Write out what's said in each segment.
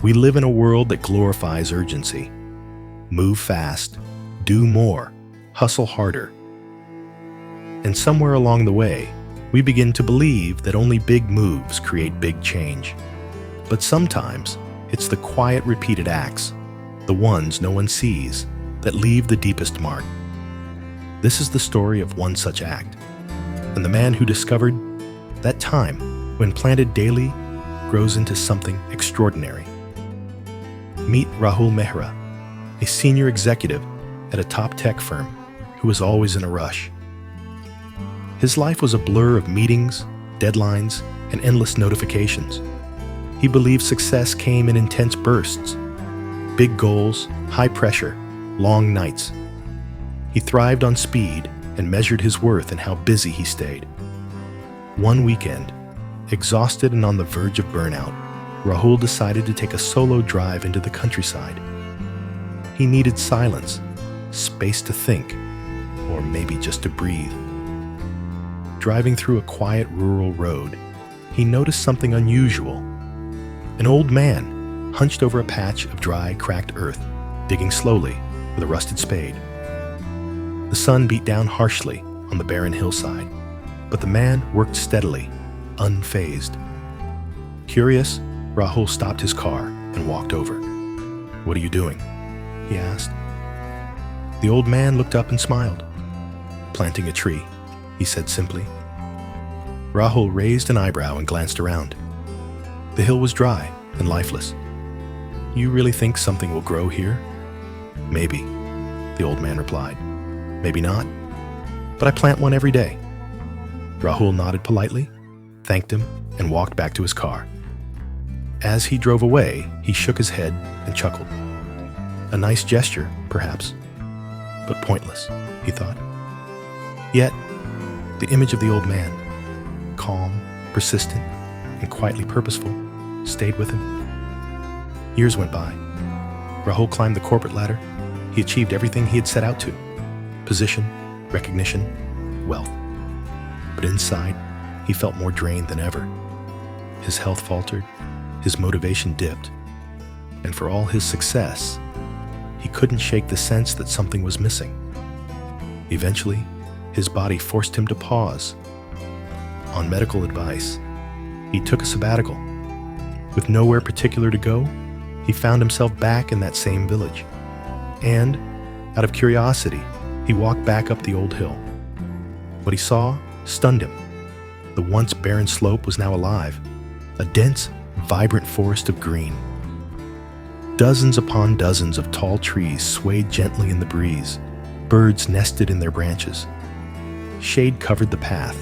We live in a world that glorifies urgency. Move fast, do more, hustle harder. And somewhere along the way, we begin to believe that only big moves create big change. But sometimes, it's the quiet, repeated acts, the ones no one sees, that leave the deepest mark. This is the story of one such act, and the man who discovered that time, when planted daily, grows into something extraordinary. Meet Rahul Mehra, a senior executive at a top tech firm who was always in a rush. His life was a blur of meetings, deadlines, and endless notifications. He believed success came in intense bursts, big goals, high pressure, long nights. He thrived on speed and measured his worth in how busy he stayed. One weekend, exhausted and on the verge of burnout, Rahul decided to take a solo drive into the countryside. He needed silence, space to think, or maybe just to breathe. Driving through a quiet rural road, he noticed something unusual. An old man hunched over a patch of dry, cracked earth, digging slowly with a rusted spade. The sun beat down harshly on the barren hillside, but the man worked steadily, unfazed. Curious, Rahul stopped his car and walked over. "What are you doing?" he asked. The old man looked up and smiled. "Planting a tree," he said simply. Rahul raised an eyebrow and glanced around. The hill was dry and lifeless. "You really think something will grow here?" "Maybe," the old man replied. "Maybe not, but I plant one every day." Rahul nodded politely, thanked him, and walked back to his car. As he drove away, he shook his head and chuckled. A nice gesture, perhaps, but pointless, he thought. Yet, the image of the old man, calm, persistent, and quietly purposeful, stayed with him. Years went by. Rahul climbed the corporate ladder. He achieved everything he had set out to: position, recognition, wealth. But inside, he felt more drained than ever. His health faltered, his motivation dipped, and for all his success, he couldn't shake the sense that something was missing. Eventually, his body forced him to pause. On medical advice, he took a sabbatical. With nowhere particular to go, he found himself back in that same village. And, out of curiosity, he walked back up the old hill. What he saw stunned him. The once barren slope was now alive, a dense, vibrant forest of green. Dozens upon dozens of tall trees swayed gently in the breeze. Birds nested in their branches. Shade covered the path.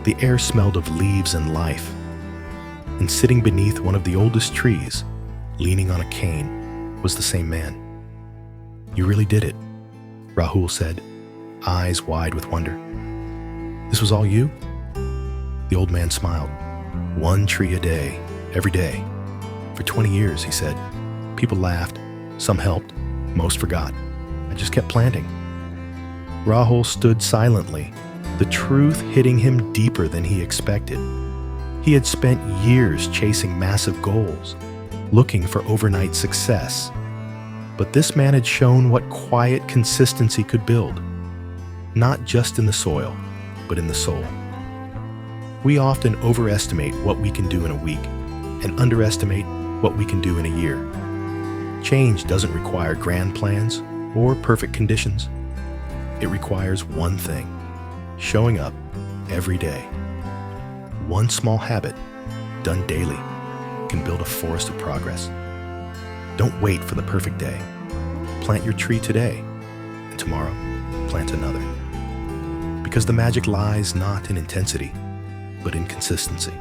The air smelled of leaves and life. And sitting beneath one of the oldest trees, leaning on a cane, was the same man. "You really did it," Rahul said, eyes wide with wonder. "This was all you?" The old man smiled. "One tree a day, every day. For 20 years, he said. People laughed, some helped, most forgot. I just kept planting." Rahul stood silently, the truth hitting him deeper than he expected. He had spent years chasing massive goals, looking for overnight success. But this man had shown what quiet consistency could build, not just in the soil, but in the soul. We often overestimate what we can do in a week and underestimate what we can do in a year. Change doesn't require grand plans or perfect conditions. It requires one thing: showing up every day. One small habit, done daily, can build a forest of progress. Don't wait for the perfect day. Plant your tree today, and tomorrow, plant another. Because the magic lies not in intensity, but in consistency.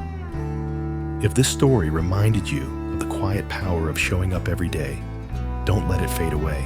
If this story reminded you of the quiet power of showing up every day, don't let it fade away.